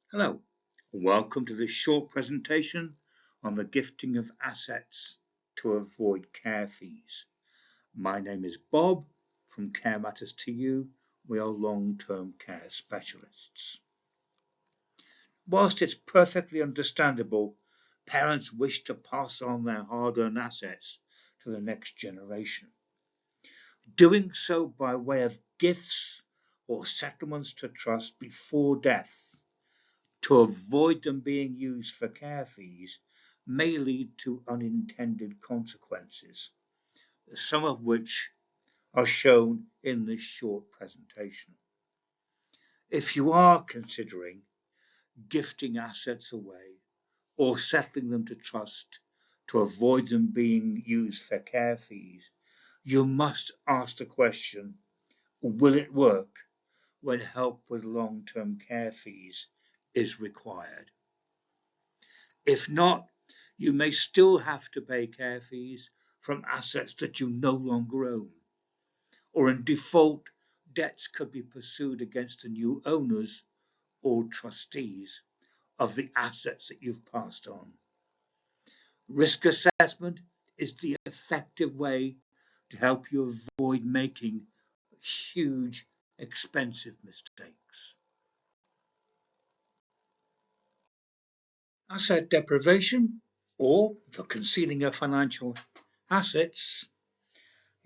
Hello, welcome to this short presentation on the gifting of assets to avoid care fees. My name is Bob from Care Matters to You. We are long-term care specialists. Whilst it's perfectly understandable, parents wish to pass on their hard-earned assets to the next generation. Doing so by way of gifts or settlements to trust before death to avoid them being used for care fees may lead to unintended consequences, some of which are shown in this short presentation. If you are considering gifting assets away or settling them to trust to avoid them being used for care fees, you must ask the question, will it work when help with long-term care fees is required? If not, you may still have to pay care fees from assets that you no longer own, or in default, debts could be pursued against the new owners or trustees of the assets that you've passed on. Risk assessment is the effective way to help you avoid making huge, expensive mistakes. Asset deprivation, or the concealing of financial assets,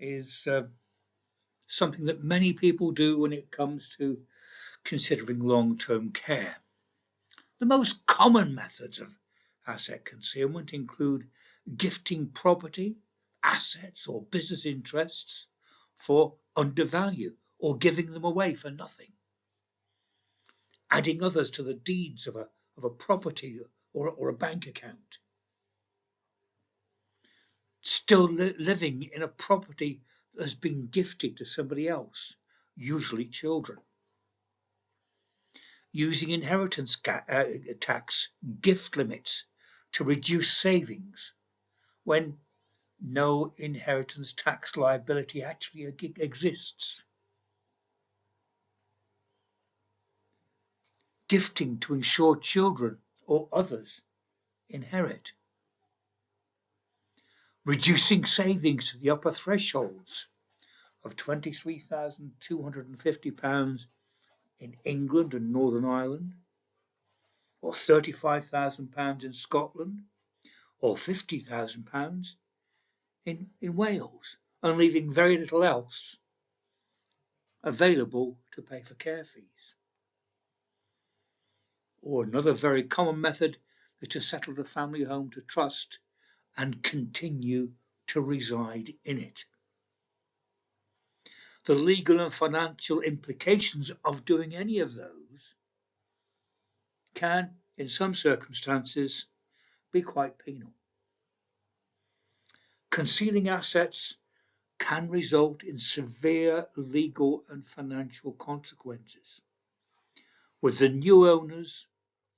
is something that many people do when it comes to considering long-term care. The most common methods of asset concealment include gifting property, assets or business interests for undervalue or giving them away for nothing, adding others to the deeds of a property or a bank account, still living in a property that has been gifted to somebody else, usually children, using inheritance tax gift limits to reduce savings when no inheritance tax liability actually exists, gifting to ensure children or others inherit, reducing savings to the upper thresholds of £23,250 in England and Northern Ireland, or £35,000 in Scotland, or £50,000 in Wales, and leaving very little else available to pay for care fees. Or another very common method is to settle the family home to trust and continue to reside in it. The legal and financial implications of doing any of those can, in some circumstances, be quite penal. Concealing assets can result in severe legal and financial consequences, with the new owners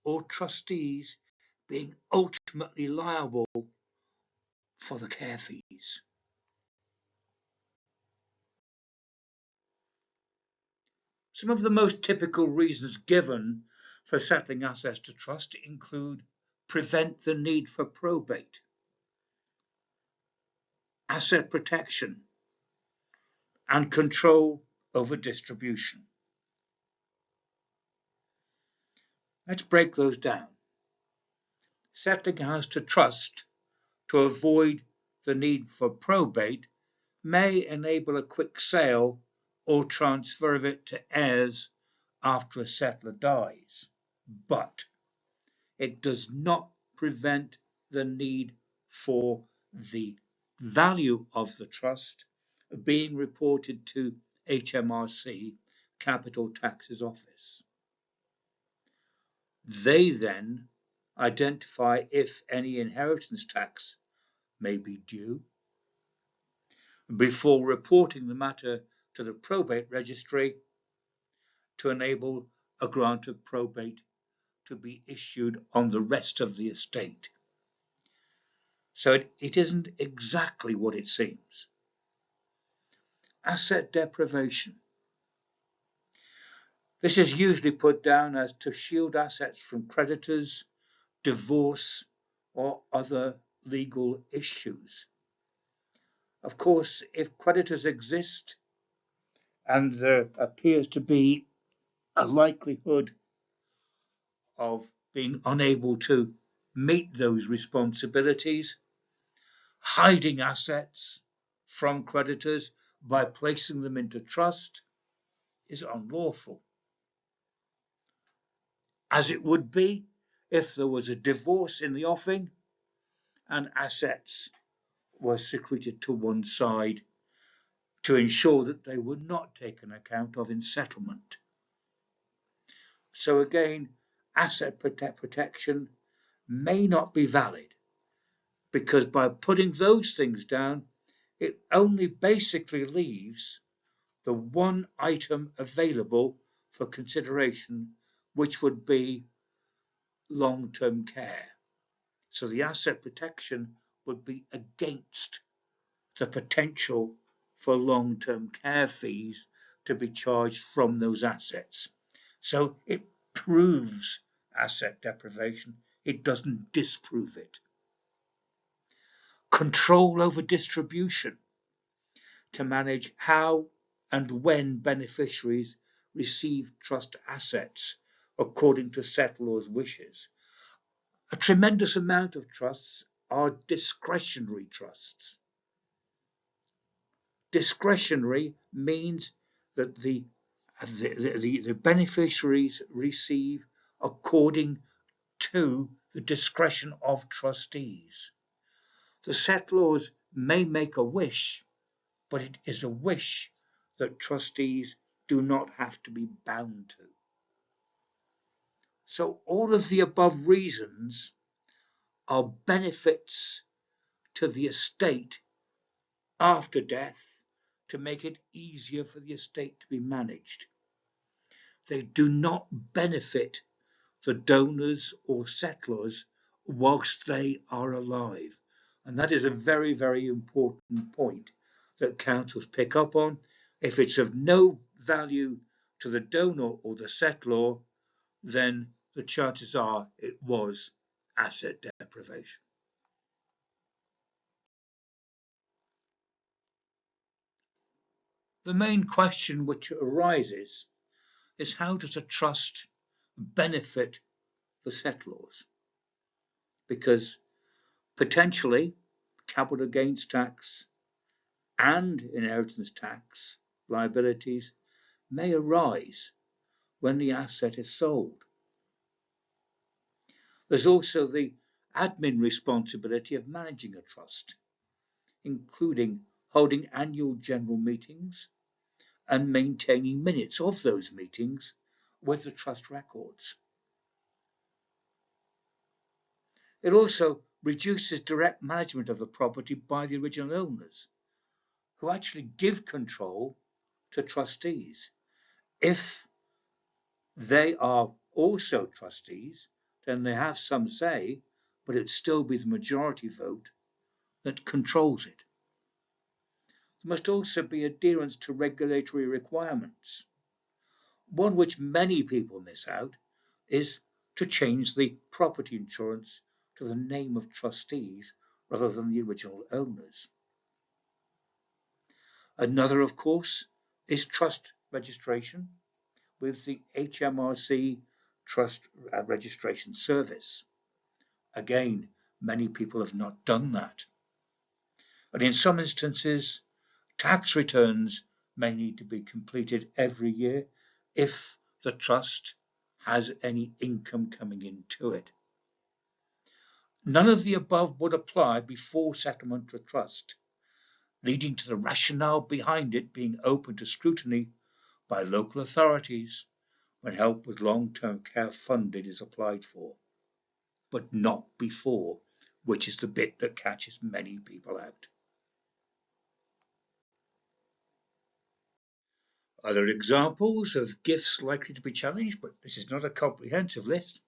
or trustees being ultimately liable for the care fees. Some of the most typical reasons given for settling assets to trust include prevent the need for probate, asset protection, and control over distribution. Let's break those down. Settling a house to trust to avoid the need for probate may enable a quick sale or transfer of it to heirs after a settler dies, but it does not prevent the need for the value of the trust being reported to HMRC, Capital Taxes Office. They then identify if any inheritance tax may be due before reporting the matter to the probate registry to enable a grant of probate to be issued on the rest of the estate. So it isn't exactly what it seems. Asset deprivation. This is usually put down as to shield assets from creditors, divorce, or other legal issues. Of course, if creditors exist and there appears to be a likelihood of being unable to meet those responsibilities, hiding assets from creditors by placing them into trust is unlawful, as it would be if there was a divorce in the offing and assets were secreted to one side to ensure that they were not taken account of in settlement. So again, asset protection may not be valid, because by putting those things down, it only basically leaves the one item available for consideration, which would be long-term care. So the asset protection would be against the potential for long-term care fees to be charged from those assets. So it proves asset deprivation, it doesn't disprove it. Control over distribution to manage how and when beneficiaries receive trust assets according to settlors' wishes. A tremendous amount of trusts are discretionary trusts. Discretionary means that the beneficiaries receive according to the discretion of trustees. The settlors may make a wish, but it is a wish that trustees do not have to be bound to. So all of the above reasons are benefits to the estate after death to make it easier for the estate to be managed. They do not benefit the donors or settlers whilst they are alive. And that is a very, very important point that councils pick up on. If it's of no value to the donor or the settlor, then the chances are it was asset deprivation. The main question which arises is, how does a trust benefit the settlors? Because potentially capital gains tax and inheritance tax liabilities may arise when the asset is sold. There's also the admin responsibility of managing a trust, including holding annual general meetings and maintaining minutes of those meetings with the trust records. It also reduces direct management of the property by the original owners, who actually give control to trustees. If they are also trustees, then they have some say, but it'd still be the majority vote that controls it. There must also be adherence to regulatory requirements. One which many people miss out is to change the property insurance to the name of trustees rather than the original owners. Another, of course, is trust registration with the HMRC Trust Registration Service. Again, many people have not done that. And in some instances, tax returns may need to be completed every year if the trust has any income coming into it. None of the above would apply before settlement to trust, leading to the rationale behind it being open to scrutiny by local authorities when help with long-term care funding is applied for, but not before, which is the bit that catches many people out. Other examples of gifts likely to be challenged, but this is not a comprehensive list,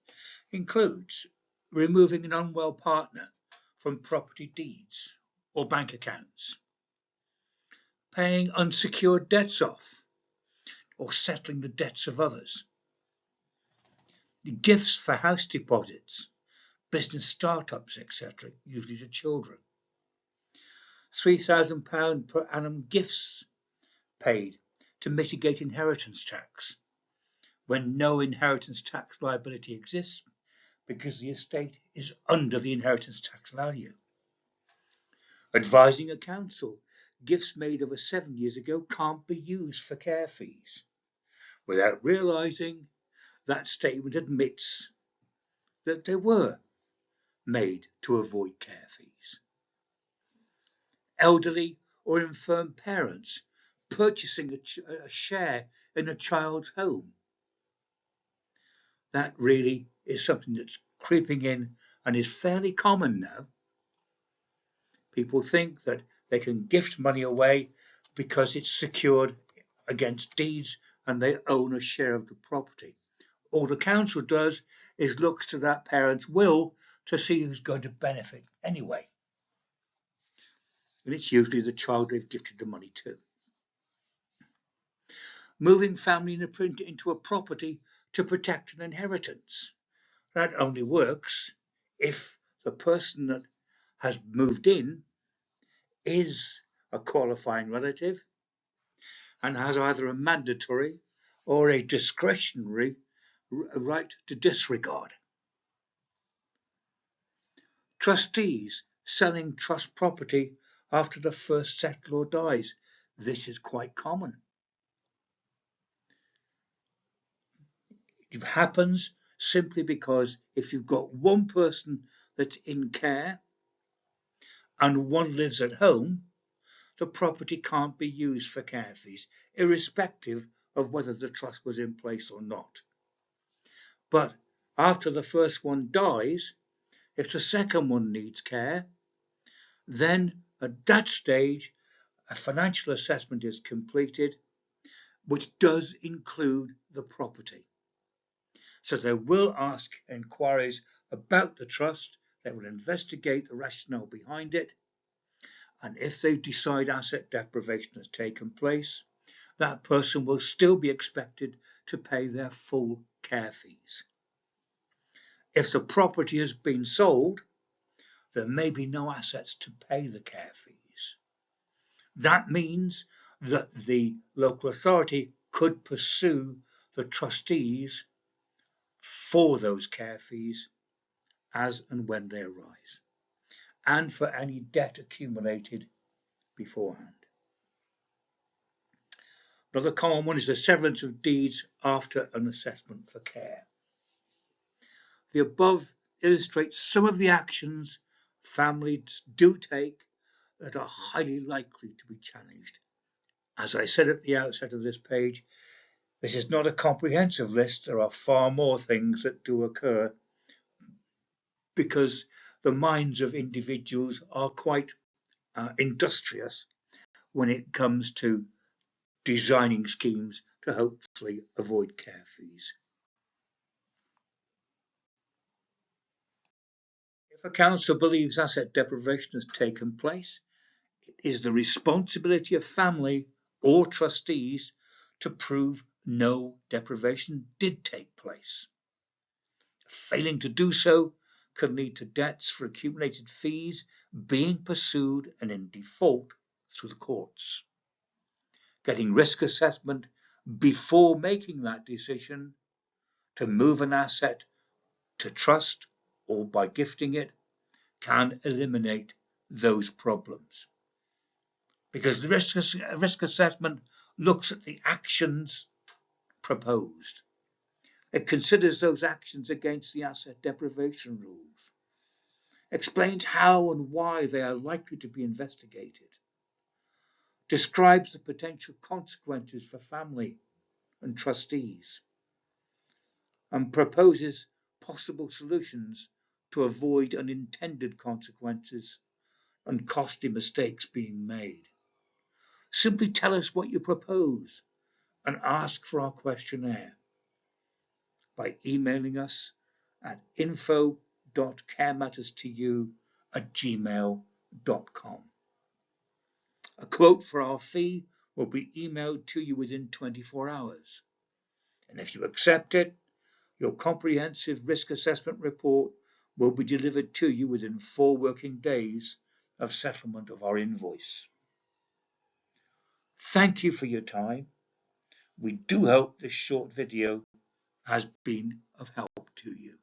includes removing an unwell partner from property deeds or bank accounts, paying unsecured debts off, or settling the debts of others. Gifts for house deposits, business startups, etc., usually to children. £3,000 per annum gifts paid to mitigate inheritance tax when no inheritance tax liability exists because the estate is under the inheritance tax value. Advising a council, gifts made over 7 years ago can't be used for care fees. Without realising, that statement admits that they were made to avoid care fees. Elderly or infirm parents purchasing a share in a child's home. That really is something that's creeping in and is fairly common now. People think that they can gift money away because it's secured against deeds and they own a share of the property. All the council does is looks to that parent's will to see who's going to benefit anyway. And it's usually the child they've gifted the money to. Moving family into a property to protect an inheritance. That only works if the person that has moved in is a qualifying relative and has either a mandatory or a discretionary right to disregard. Trustees selling trust property after the first settlor dies. This is quite common. It happens simply because if you've got one person that's in care and one lives at home, the property can't be used for care fees, irrespective of whether the trust was in place or not. But after the first one dies, if the second one needs care, then at that stage, a financial assessment is completed, which does include the property. So they will ask inquiries about the trust, they will investigate the rationale behind it, and if they decide asset deprivation has taken place, that person will still be expected to pay their full care fees. If the property has been sold, there may be no assets to pay the care fees. That means that the local authority could pursue the trustees for those care fees as and when they arise, and for any debt accumulated beforehand. Another common one is the severance of deeds after an assessment for care. The above illustrates some of the actions families do take that are highly likely to be challenged. As I said at the outset of this page, this is not a comprehensive list. There are far more things that do occur because the minds of individuals are quite industrious when it comes to designing schemes to hopefully avoid care fees. If a council believes asset deprivation has taken place, it is the responsibility of family or trustees to prove no deprivation did take place. Failing to do so can lead to debts for accumulated fees being pursued and in default through the courts. Getting risk assessment before making that decision to move an asset to trust or by gifting it can eliminate those problems. Because the risk assessment looks at the actions proposed. It considers those actions against the asset deprivation rules, explains how and why they are likely to be investigated, describes the potential consequences for family and trustees, and proposes possible solutions to avoid unintended consequences and costly mistakes being made. Simply tell us what you propose and ask for our questionnaire by emailing us at info.carematterstoyou@gmail.com. A quote for our fee will be emailed to you within 24 hours. And if you accept it, your comprehensive risk assessment report will be delivered to you within 4 working days of settlement of our invoice. Thank you for your time. We do hope this short video has been of help to you.